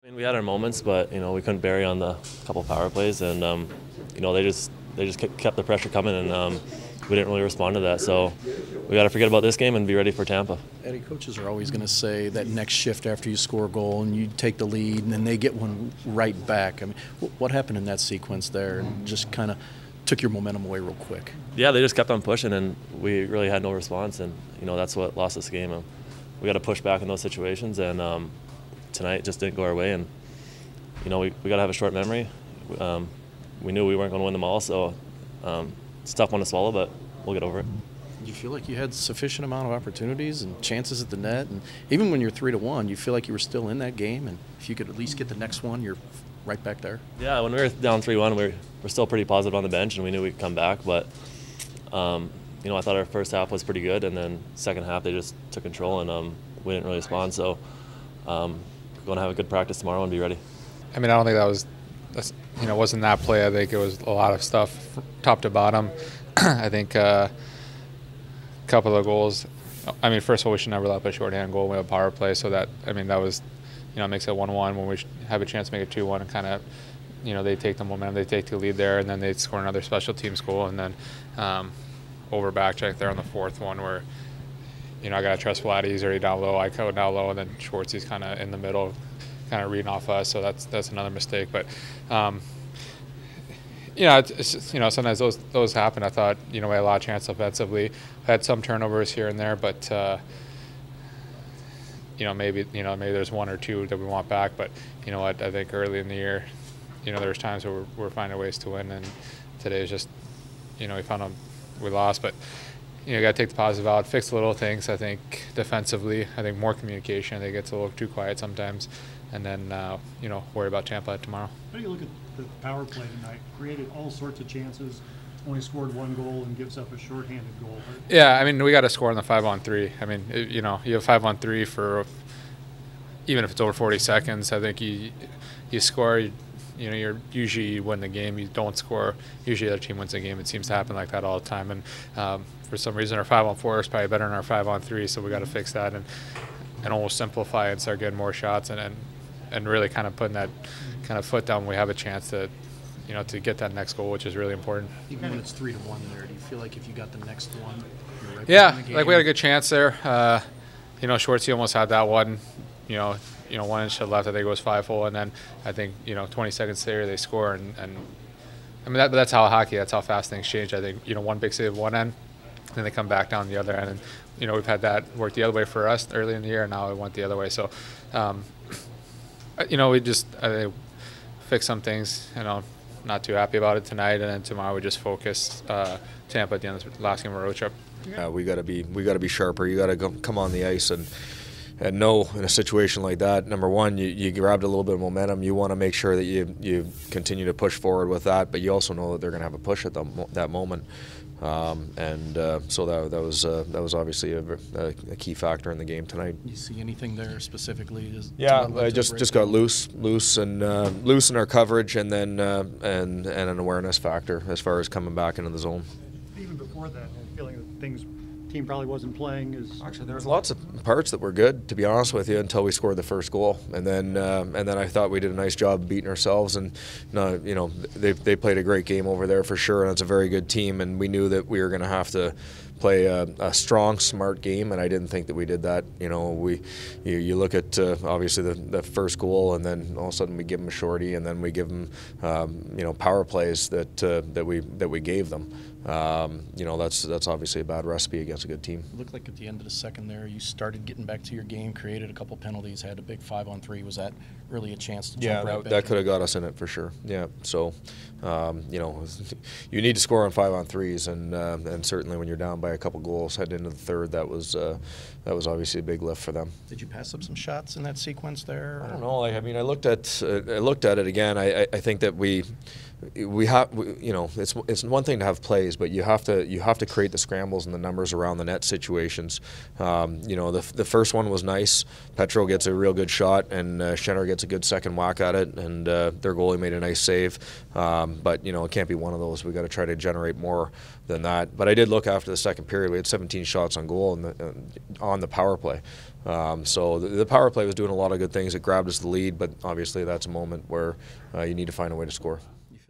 I mean, we had our moments, but we couldn't bury on the couple power plays, and they just kept the pressure coming, and we didn't really respond to that. So we got to forget about this game and be ready for Tampa. Eddie, coaches are always going to say that next shift after you score a goal and you take the lead, and then they get one right back. I mean, what happened in that sequence there, and just kind of took your momentum away real quick? Yeah, they just kept on pushing, and we really had no response, and that's what lost us the game. We got to push back in those situations, and tonight just didn't go our way, and we got to have a short memory. We knew we weren't going to win them all, so it's a tough one to swallow, but we'll get over it. You feel like you had sufficient amount of opportunities and chances at the net, and even when you're 3-1, you feel like you were still in that game, and if you could at least get the next one, you're right back there? Yeah, when we were down 3-1, we're still pretty positive on the bench, and we knew we'd come back, but I thought our first half was pretty good, and then second half they just took control, and we didn't really respond, so we're going to have a good practice tomorrow and be ready. I mean, I don't think wasn't that play. I think it was a lot of stuff top to bottom. I think a couple of goals. I mean, first of all, we should never let up a shorthand goal. We have a power play, so that was, makes it 1-1 when we have a chance to make it 2-1 and kind of, they take the momentum, they take the lead there, and then they score another special teams goal, and then over back check there on the fourth one where, I got to trust Vladdy. He's already down low. I go down low, and then Schwartzy's kind of in the middle, kind of reading off us. So that's another mistake. But it's just, sometimes those happen. I thought we had a lot of chance offensively. Had some turnovers here and there, but maybe there's one or two that we want back. But I think early in the year, there's times where we're finding ways to win, and today is just we lost, but. You got to take the positive out, fix the little things. I think defensively, more communication. I think it's a little too quiet sometimes, and then worry about Tampa tomorrow. How do you look at the power play tonight? Created all sorts of chances, only scored one goal and gives up a shorthanded goal. Yeah, I mean we got to score on the 5-on-3. I mean you have 5-on-3 for even if it's over 40 seconds. I think you score. You're usually you win the game. You don't score. Usually the other team wins the game. It seems to happen like that all the time. And for some reason, our 5-on-4 is probably better than our 5-on-3. So we got to fix that and almost simplify and start getting more shots and really kind of putting that kind of foot down when we have a chance to to get that next goal, which is really important. Even when it's 3-1 there, do you feel like if you got the next one, you're right yeah, back in the game? like we had a good chance there. Schwartzy almost had that one. 1 inch to the left, I think it was 5-0, and then I think 20 seconds later they score, and I mean that's how hockey, that's how fast things change. I think one big save one end, then they come back down the other end, and we've had that work the other way for us early in the year, and now it went the other way. So, we just fix some things. Not too happy about it tonight, and then tomorrow we just focus Tampa at the end of the last game of our road trip. Yeah, we got to be sharper. You got to come on the ice and know in a situation like that, number one, you grabbed a little bit of momentum. You want to make sure that you continue to push forward with that, but you also know that they're going to have a push at that moment. So that was obviously a key factor in the game tonight. You see anything there specifically? Yeah, I just got loose in our coverage, and then and an awareness factor as far as coming back into the zone. Even before that, feeling that team probably wasn't playing as actually there was lots of parts that were good, to be honest with you, until we scored the first goal, and then I thought we did a nice job of beating ourselves, and they played a great game over there for sure, and it's a very good team, and we knew that we were going to have to play a strong, smart game, and I didn't think that we did that. You look at obviously the first goal, and then all of a sudden we give them a shorty, and then we give them power plays that we gave them. That's obviously a bad recipe against a good team. It looked like at the end of the second there, you started getting back to your game, created a couple penalties, had a big 5-on-3. Was that really a chance to jump right back? That could have got us in it for sure. Yeah. So, you need to score on 5-on-3s, and certainly when you're down by a couple goals heading into the third, that was obviously a big lift for them. Did you pass up some shots in that sequence there? I don't know. I looked at it again. I think that we it's one thing to have plays, but you have to create the scrambles and the numbers around the net situations. The first one was nice. Petro gets a real good shot, and Schenner gets a good second whack at it, and their goalie made a nice save. But it can't be one of those. We got to try to generate more than that. But I did look after the second period. We had 17 shots on goal on the power play. So the power play was doing a lot of good things. It grabbed us the lead, but obviously that's a moment where you need to find a way to score.